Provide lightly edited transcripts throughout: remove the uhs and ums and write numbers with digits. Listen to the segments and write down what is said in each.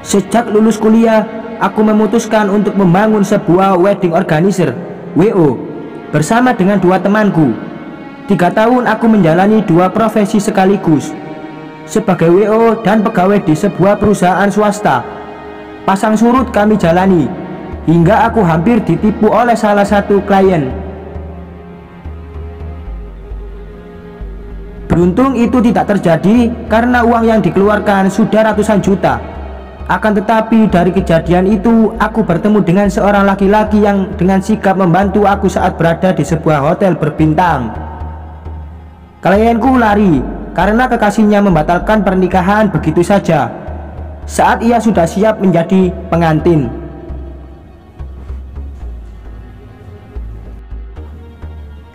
Sejak lulus kuliah, aku memutuskan untuk membangun sebuah wedding organizer (WO) bersama dengan dua temanku. 3 tahun aku menjalani dua profesi sekaligus, sebagai WO dan pegawai di sebuah perusahaan swasta. Pasang surut kami jalani, hingga aku hampir ditipu oleh salah satu klien. Beruntung itu tidak terjadi karena uang yang dikeluarkan sudah ratusan juta. Akan tetapi dari kejadian itu, aku bertemu dengan seorang laki-laki yang dengan sigap membantu aku saat berada di sebuah hotel berbintang. Klienku lari karena kekasihnya membatalkan pernikahan begitu saja saat ia sudah siap menjadi pengantin.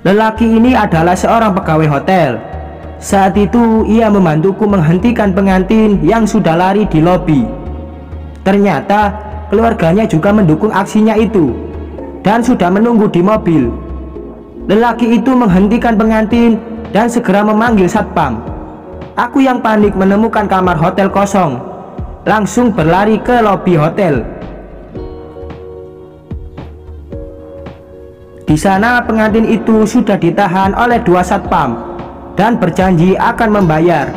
Lelaki ini adalah seorang pegawai hotel. Saat itu ia membantuku menghentikan pengantin yang sudah lari di lobi. Ternyata keluarganya juga mendukung aksinya itu dan sudah menunggu di mobil. Lelaki itu menghentikan pengantin dan segera memanggil satpam. Aku yang panik menemukan kamar hotel kosong, langsung berlari ke lobi hotel. Di sana pengantin itu sudah ditahan oleh 2 satpam dan berjanji akan membayar.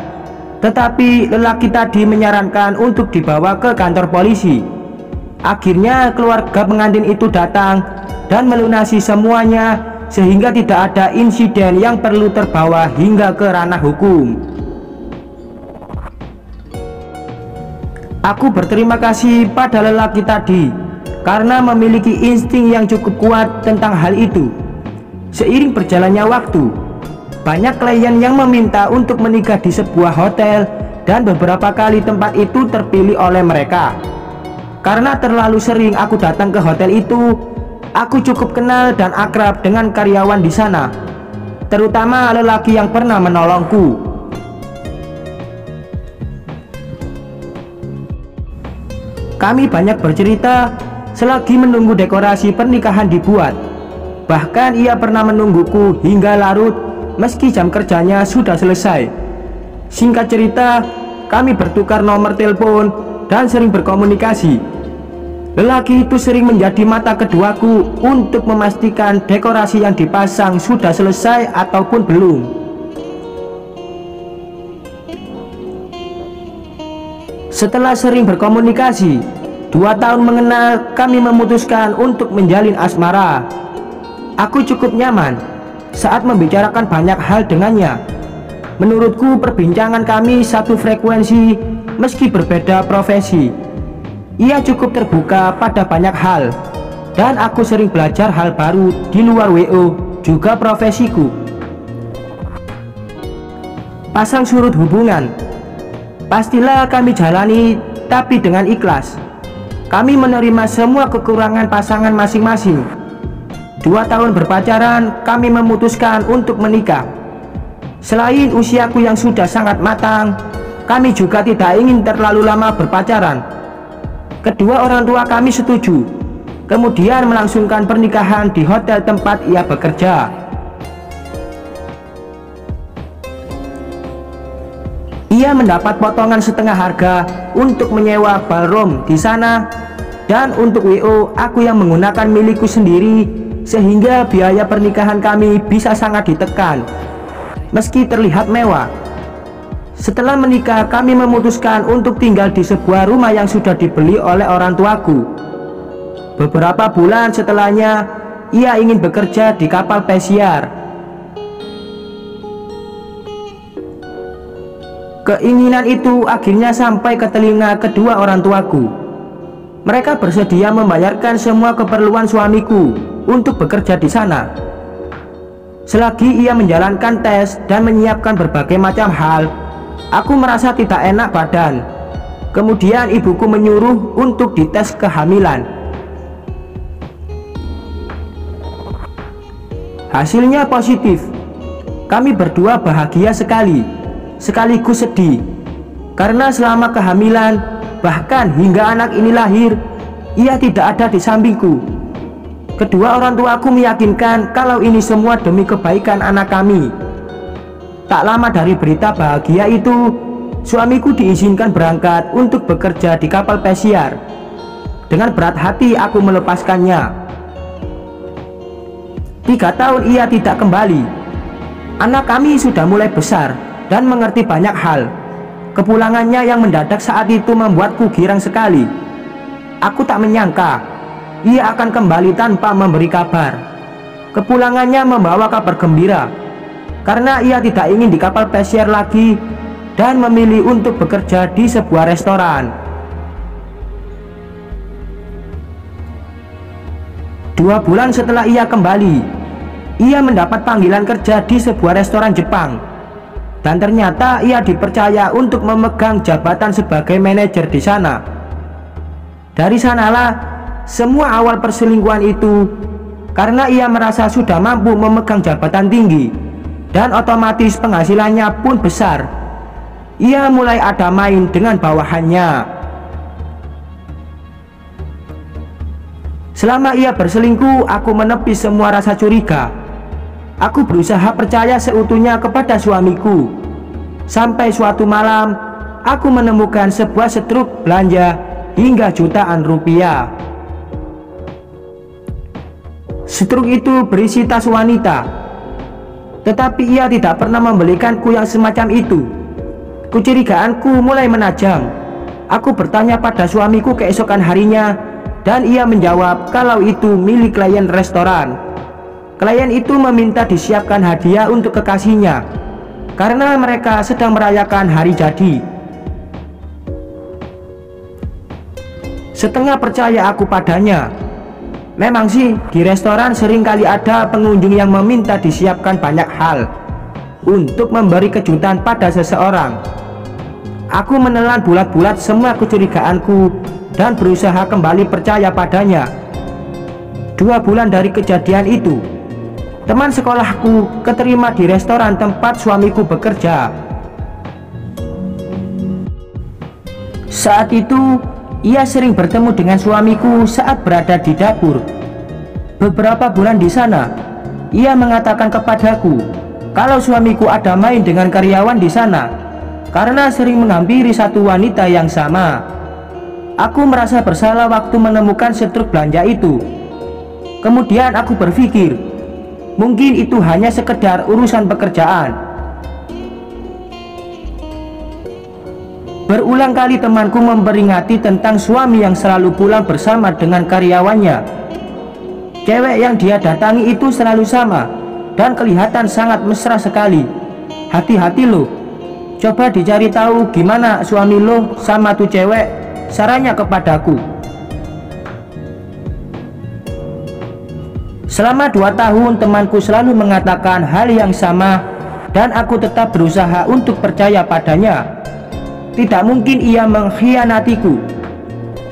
Tetapi lelaki tadi menyarankan untuk dibawa ke kantor polisi. Akhirnya keluarga pengantin itu datang dan melunasi semuanya, sehingga tidak ada insiden yang perlu terbawa hingga ke ranah hukum. Aku berterima kasih pada lelaki tadi karena memiliki insting yang cukup kuat tentang hal itu. Seiring berjalannya waktu, banyak klien yang meminta untuk menikah di sebuah hotel, dan beberapa kali tempat itu terpilih oleh mereka. Karena terlalu sering aku datang ke hotel itu, aku cukup kenal dan akrab dengan karyawan di sana, terutama lelaki yang pernah menolongku. Kami banyak bercerita selagi menunggu dekorasi pernikahan dibuat. Bahkan ia pernah menungguku hingga larut meski jam kerjanya sudah selesai. Singkat cerita, kami bertukar nomor telepon dan sering berkomunikasi. Lelaki itu sering menjadi mata keduaku untuk memastikan dekorasi yang dipasang sudah selesai ataupun belum. Setelah sering berkomunikasi, 2 tahun mengenal, kami memutuskan untuk menjalin asmara. Aku cukup nyaman saat membicarakan banyak hal dengannya. Menurutku perbincangan kami satu frekuensi meski berbeda profesi. Ia cukup terbuka pada banyak hal, dan aku sering belajar hal baru di luar WO juga profesiku. Pasang surut hubungan, pastilah kami jalani, tapi dengan ikhlas. Kami menerima semua kekurangan pasangan masing-masing. 2 tahun berpacaran, kami memutuskan untuk menikah. Selain usiaku yang sudah sangat matang, kami juga tidak ingin terlalu lama berpacaran. Kedua orang tua kami setuju, kemudian melangsungkan pernikahan di hotel tempat ia bekerja. Ia mendapat potongan setengah harga untuk menyewa ballroom di sana, dan untuk WO aku yang menggunakan milikku sendiri, sehingga biaya pernikahan kami bisa sangat ditekan meski terlihat mewah. Setelah menikah, kami memutuskan untuk tinggal di sebuah rumah yang sudah dibeli oleh orang tuaku. Beberapa bulan setelahnya, ia ingin bekerja di kapal pesiar. Keinginan itu akhirnya sampai ke telinga kedua orang tuaku. Mereka bersedia membayarkan semua keperluan suamiku untuk bekerja di sana. Selagi ia menjalankan tes dan menyiapkan berbagai macam hal, aku merasa tidak enak badan. Kemudian ibuku menyuruh untuk dites kehamilan. Hasilnya positif. Kami berdua bahagia sekali, sekaligus sedih, karena selama kehamilan, bahkan hingga anak ini lahir, ia tidak ada di sampingku. Kedua orang tuaku meyakinkan kalau ini semua demi kebaikan anak kami. Tak lama dari berita bahagia itu, suamiku diizinkan berangkat untuk bekerja di kapal pesiar. Dengan berat hati aku melepaskannya. 3 tahun ia tidak kembali. Anak kami sudah mulai besar dan mengerti banyak hal. Kepulangannya yang mendadak saat itu membuatku girang sekali. Aku tak menyangka ia akan kembali tanpa memberi kabar. Kepulangannya membawa kabar gembira, karena ia tidak ingin di kapal pesiar lagi dan memilih untuk bekerja di sebuah restoran. 2 bulan setelah ia kembali, ia mendapat panggilan kerja di sebuah restoran Jepang. Dan ternyata ia dipercaya untuk memegang jabatan sebagai manajer di sana. Dari sanalah semua awal perselingkuhan itu, karena ia merasa sudah mampu memegang jabatan tinggi dan otomatis penghasilannya pun besar. Ia mulai ada main dengan bawahannya. Selama ia berselingkuh, aku menepis semua rasa curiga. Aku berusaha percaya seutuhnya kepada suamiku. Sampai suatu malam, aku menemukan sebuah struk belanja hingga jutaan rupiah. Struk itu berisi tas wanita, tetapi ia tidak pernah membelikanku yang semacam itu. Kecurigaanku mulai menajam. Aku bertanya pada suamiku keesokan harinya, dan ia menjawab kalau itu milik klien restoran. Klien itu meminta disiapkan hadiah untuk kekasihnya, karena mereka sedang merayakan hari jadi. Setengah percaya aku padanya. Memang sih, di restoran seringkali ada pengunjung yang meminta disiapkan banyak hal untuk memberi kejutan pada seseorang. Aku menelan bulat-bulat semua kecurigaanku dan berusaha kembali percaya padanya. 2 bulan dari kejadian itu, teman sekolahku keterima di restoran tempat suamiku bekerja. Saat itu, ia sering bertemu dengan suamiku saat berada di dapur. Beberapa bulan di sana, ia mengatakan kepadaku kalau suamiku ada main dengan karyawan di sana karena sering menghampiri satu wanita yang sama. Aku merasa bersalah waktu menemukan struk belanja itu. Kemudian aku berpikir, mungkin itu hanya sekedar urusan pekerjaan. Berulang kali temanku memperingati tentang suami yang selalu pulang bersama dengan karyawannya. Cewek yang dia datangi itu selalu sama dan kelihatan sangat mesra sekali. Hati-hati lo, coba dicari tahu gimana suami lo sama tuh cewek, sarannya kepadaku. Selama 2 tahun temanku selalu mengatakan hal yang sama, dan aku tetap berusaha untuk percaya padanya. Tidak mungkin ia mengkhianatiku.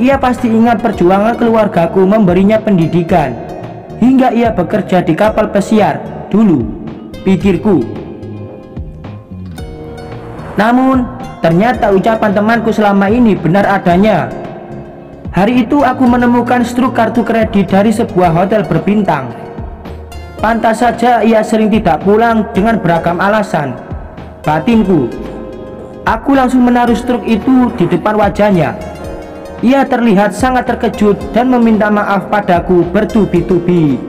Ia pasti ingat perjuangan keluargaku memberinya pendidikan hingga ia bekerja di kapal pesiar dulu, pikirku. Namun ternyata ucapan temanku selama ini benar adanya. Hari itu aku menemukan struk kartu kredit dari sebuah hotel berbintang. Pantas saja ia sering tidak pulang dengan beragam alasan. Batinku, aku langsung menaruh struk itu di depan wajahnya. Ia terlihat sangat terkejut dan meminta maaf padaku bertubi-tubi.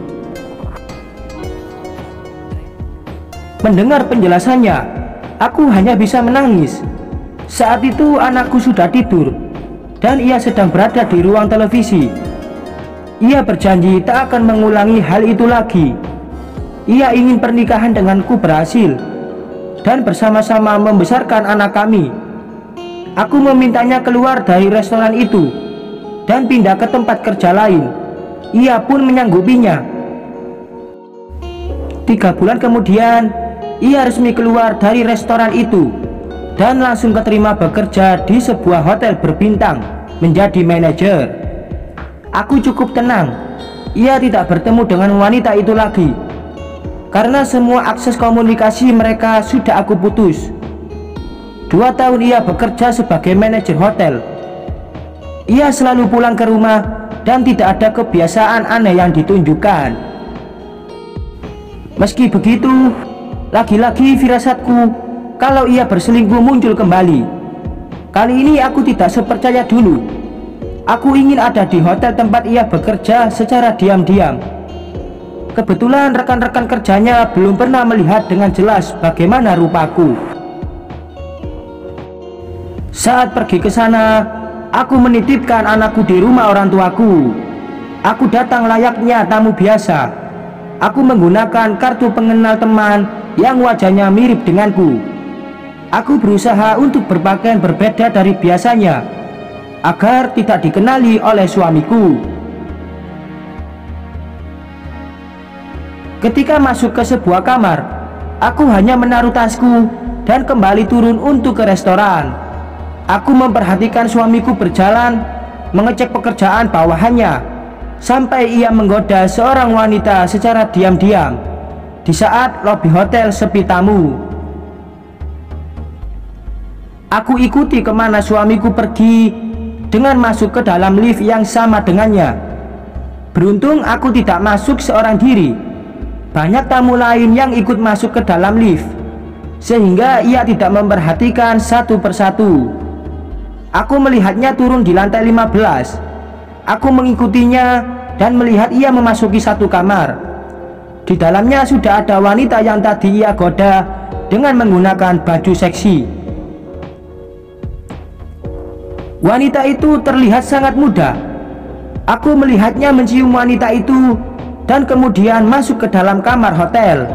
Mendengar penjelasannya, aku hanya bisa menangis. Saat itu anakku sudah tidur dan ia sedang berada di ruang televisi. Ia berjanji tak akan mengulangi hal itu lagi. Ia ingin pernikahan denganku berhasil dan bersama-sama membesarkan anak kami. Aku memintanya keluar dari restoran itu dan pindah ke tempat kerja lain. Ia pun menyanggupinya. 3 bulan kemudian, ia resmi keluar dari restoran itu dan langsung keterima bekerja di sebuah hotel berbintang menjadi manajer. Aku cukup tenang. Ia tidak bertemu dengan wanita itu lagi, karena semua akses komunikasi mereka sudah aku putus. 2 tahun ia bekerja sebagai manajer hotel. Ia selalu pulang ke rumah dan tidak ada kebiasaan aneh yang ditunjukkan. Meski begitu, lagi-lagi firasatku kalau ia berselingkuh muncul kembali. Kali ini aku tidak sepercaya dulu. Aku ingin ada di hotel tempat ia bekerja secara diam-diam. Kebetulan rekan-rekan kerjanya belum pernah melihat dengan jelas bagaimana rupaku. Saat pergi ke sana, aku menitipkan anakku di rumah orang tuaku. Aku datang layaknya tamu biasa. Aku menggunakan kartu pengenal teman yang wajahnya mirip denganku. Aku berusaha untuk berpakaian berbeda dari biasanya agar tidak dikenali oleh suamiku. Ketika masuk ke sebuah kamar, aku hanya menaruh tasku dan kembali turun untuk ke restoran. Aku memperhatikan suamiku berjalan, mengecek pekerjaan bawahannya, sampai ia menggoda seorang wanita secara diam-diam di saat lobi hotel sepi tamu. Aku ikuti kemana suamiku pergi dengan masuk ke dalam lift yang sama dengannya. Beruntung aku tidak masuk seorang diri. Banyak tamu lain yang ikut masuk ke dalam lift, sehingga ia tidak memperhatikan satu persatu. Aku melihatnya turun di lantai 15. Aku mengikutinya dan melihat ia memasuki satu kamar. Di dalamnya sudah ada wanita yang tadi ia goda dengan menggunakan baju seksi. Wanita itu terlihat sangat muda. Aku melihatnya mencium wanita itu dan kemudian masuk ke dalam kamar hotel.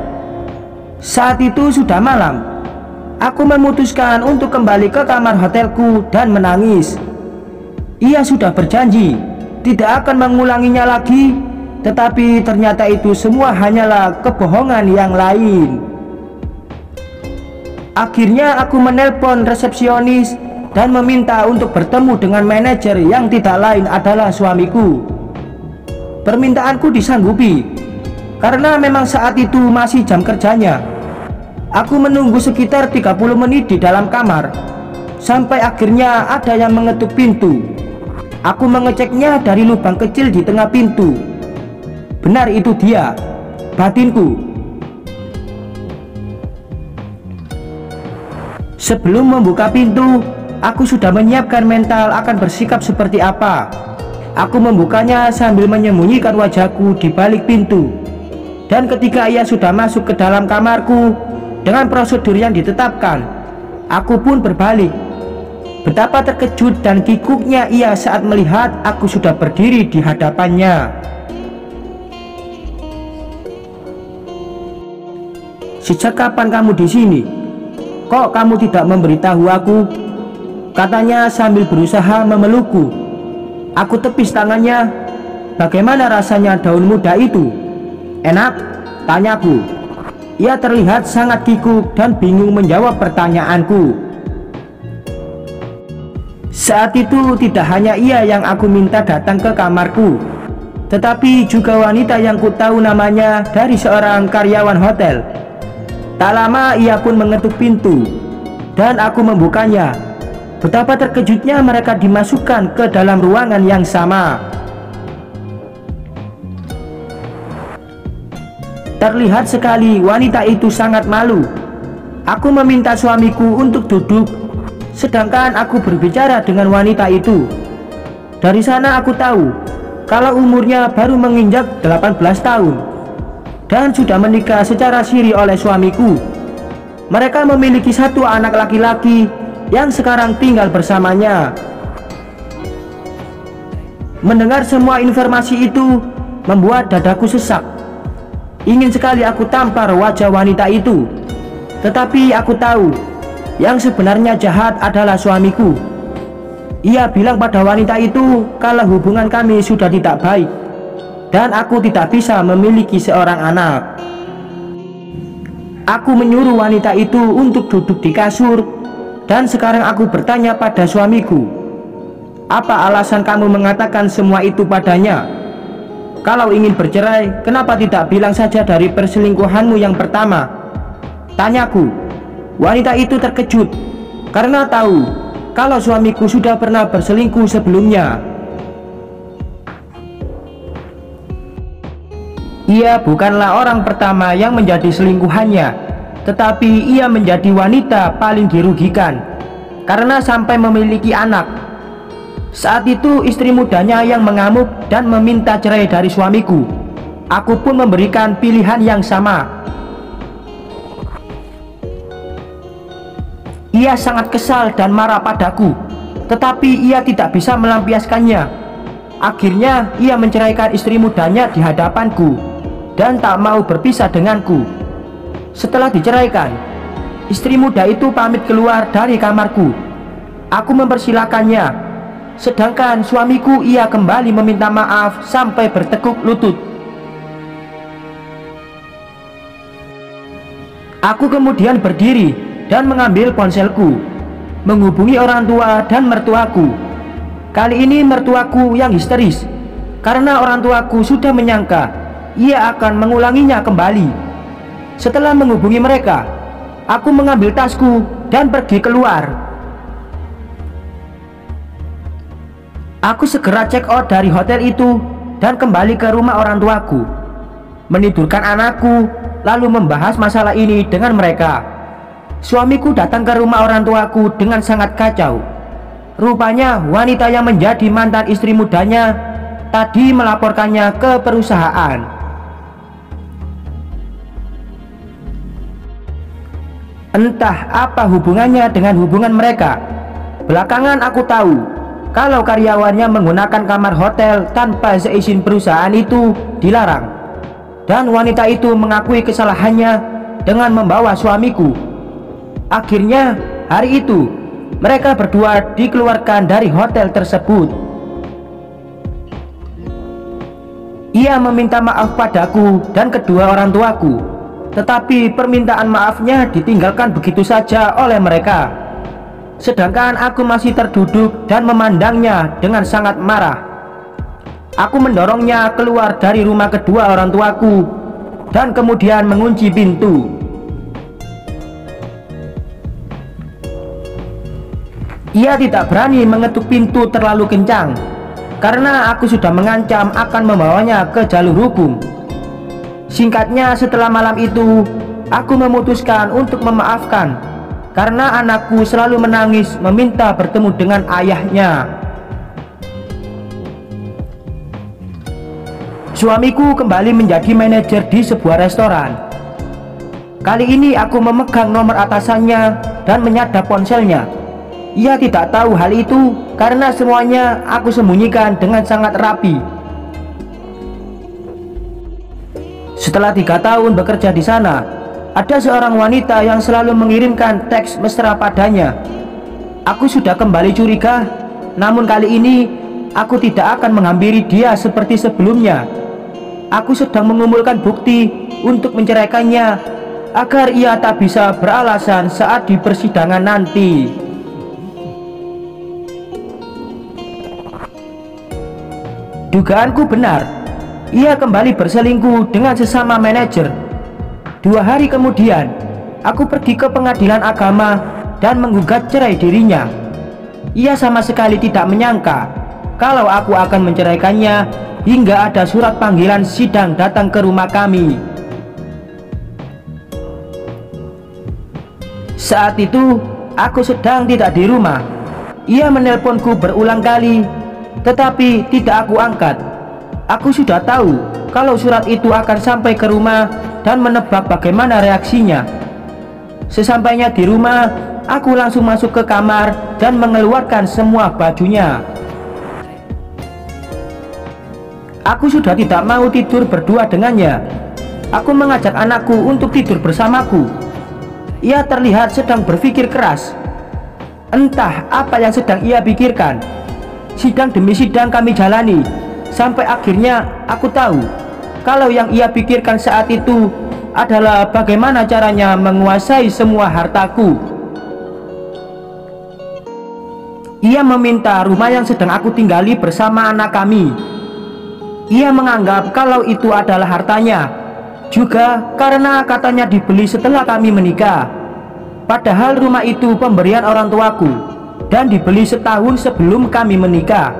Saat itu sudah malam. Aku memutuskan untuk kembali ke kamar hotelku dan menangis. Ia sudah berjanji tidak akan mengulanginya lagi, tetapi ternyata itu semua hanyalah kebohongan yang lain. Akhirnya aku menelpon resepsionis dan meminta untuk bertemu dengan manajer yang tidak lain adalah suamiku. Permintaanku disanggupi karena memang saat itu masih jam kerjanya. Aku menunggu sekitar 30 menit di dalam kamar sampai akhirnya ada yang mengetuk pintu. Aku mengeceknya dari lubang kecil di tengah pintu. Benar, itu dia, batinku. Sebelum membuka pintu, aku sudah menyiapkan mental akan bersikap seperti apa. Aku membukanya sambil menyembunyikan wajahku di balik pintu. Dan ketika ia sudah masuk ke dalam kamarku dengan prosedur yang ditetapkan, aku pun berbalik. Betapa terkejut dan kikuknya ia saat melihat aku sudah berdiri di hadapannya. "Sejak kapan kamu di sini? Kok kamu tidak memberitahu aku?" katanya sambil berusaha memelukku. Aku tepis tangannya. "Bagaimana rasanya daun muda itu? Enak?" tanyaku. Ia terlihat sangat kikuk dan bingung menjawab pertanyaanku. Saat itu tidak hanya ia yang aku minta datang ke kamarku, tetapi juga wanita yang ku tahu namanya dari seorang karyawan hotel. Tak lama ia pun mengetuk pintu dan aku membukanya. Betapa terkejutnya mereka dimasukkan ke dalam ruangan yang sama. Terlihat sekali wanita itu sangat malu. Aku meminta suamiku untuk duduk, sedangkan aku berbicara dengan wanita itu. Dari sana aku tahu kalau umurnya baru menginjak 18 tahun dan sudah menikah secara siri oleh suamiku. Mereka memiliki satu anak laki-laki yang sekarang tinggal bersamanya. Mendengar semua informasi itu membuat dadaku sesak. Ingin sekali aku tampar wajah wanita itu, tetapi aku tahu yang sebenarnya jahat adalah suamiku. Ia bilang pada wanita itu kalau hubungan kami sudah tidak baik dan aku tidak bisa memiliki seorang anak. Aku menyuruh wanita itu untuk duduk di kasur. Dan sekarang aku bertanya pada suamiku, "Apa alasan kamu mengatakan semua itu padanya? Kalau ingin bercerai, kenapa tidak bilang saja dari perselingkuhanmu yang pertama?" tanyaku. Wanita itu terkejut karena tahu kalau suamiku sudah pernah berselingkuh sebelumnya. Ia bukanlah orang pertama yang menjadi selingkuhannya, tetapi ia menjadi wanita paling dirugikan. karena sampai memiliki anak. Saat itu istri mudanya yang mengamuk dan meminta cerai dari suamiku. Aku pun memberikan pilihan yang sama. Ia sangat kesal dan marah padaku, tetapi ia tidak bisa melampiaskannya. Akhirnya ia menceraikan istri mudanya di hadapanku dan tak mau berpisah denganku. Setelah diceraikan, istri muda itu pamit keluar dari kamarku. Aku mempersilakannya, sedangkan suamiku ia kembali meminta maaf sampai bertekuk lutut. Aku kemudian berdiri dan mengambil ponselku, menghubungi orang tua dan mertuaku. Kali ini mertuaku yang histeris, karena orang tuaku sudah menyangka ia akan mengulanginya kembali. Setelah menghubungi mereka, aku mengambil tasku dan pergi keluar. Aku segera check out dari hotel itu dan kembali ke rumah orang tuaku, menidurkan anakku, lalu membahas masalah ini dengan mereka. Suamiku datang ke rumah orang tuaku dengan sangat kacau. Rupanya wanita yang menjadi mantan istri mudanya tadi melaporkannya ke perusahaan. Entah apa hubungannya dengan hubungan mereka. Belakangan aku tahu kalau karyawannya menggunakan kamar hotel tanpa seizin perusahaan itu dilarang. Dan wanita itu mengakui kesalahannya dengan membawa suamiku. Akhirnya hari itu mereka berdua dikeluarkan dari hotel tersebut. Ia meminta maaf padaku dan kedua orang tuaku, tetapi permintaan maafnya ditinggalkan begitu saja oleh mereka. Sedangkan aku masih terduduk dan memandangnya dengan sangat marah. Aku mendorongnya keluar dari rumah kedua orang tuaku dan kemudian mengunci pintu. Ia tidak berani mengetuk pintu terlalu kencang, karena aku sudah mengancam akan membawanya ke jalur hukum. Singkatnya, setelah malam itu, aku memutuskan untuk memaafkan, karena anakku selalu menangis meminta bertemu dengan ayahnya. Suamiku kembali menjadi manajer di sebuah restoran. Kali ini aku memegang nomor atasannya dan menyadap ponselnya. Ia tidak tahu hal itu karena semuanya aku sembunyikan dengan sangat rapi. Setelah 3 tahun bekerja di sana, ada seorang wanita yang selalu mengirimkan teks mesra padanya. Aku sudah kembali curiga, namun kali ini aku tidak akan menghampiri dia seperti sebelumnya. Aku sedang mengumpulkan bukti untuk menceraikannya agar ia tak bisa beralasan saat di persidangan nanti. Dugaanku benar. Ia kembali berselingkuh dengan sesama manajer. 2 hari kemudian, aku pergi ke pengadilan agama dan menggugat cerai dirinya. Ia sama sekali tidak menyangka kalau aku akan menceraikannya hingga ada surat panggilan sidang datang ke rumah kami. Saat itu, aku sedang tidak di rumah. Ia menelponku berulang kali, tetapi tidak aku angkat. Aku sudah tahu kalau surat itu akan sampai ke rumah dan menebak bagaimana reaksinya. Sesampainya di rumah, aku langsung masuk ke kamar dan mengeluarkan semua bajunya. Aku sudah tidak mau tidur berdua dengannya. Aku mengajak anakku untuk tidur bersamaku. Ia terlihat sedang berpikir keras. Entah apa yang sedang ia pikirkan. Sidang demi sidang kami jalani, sampai akhirnya aku tahu kalau yang ia pikirkan saat itu adalah bagaimana caranya menguasai semua hartaku. Ia meminta rumah yang sedang aku tinggali bersama anak kami. Ia menganggap kalau itu adalah hartanya, juga karena katanya dibeli setelah kami menikah. Padahal rumah itu pemberian orang tuaku dan dibeli setahun sebelum kami menikah.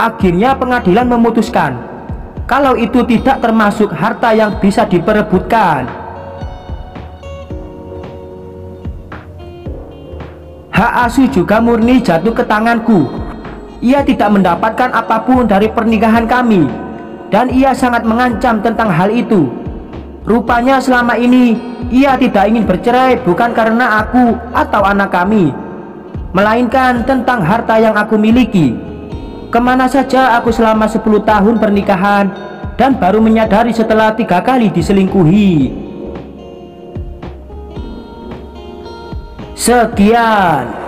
Akhirnya pengadilan memutuskan kalau itu tidak termasuk harta yang bisa diperebutkan. Hak asuh juga murni jatuh ke tanganku. Ia tidak mendapatkan apapun dari pernikahan kami, dan ia sangat mengancam tentang hal itu. Rupanya selama ini ia tidak ingin bercerai bukan karena aku atau anak kami, melainkan tentang harta yang aku miliki. Kemana saja aku selama 10 tahun pernikahan, dan baru menyadari setelah 3 kali diselingkuhi. Sekian.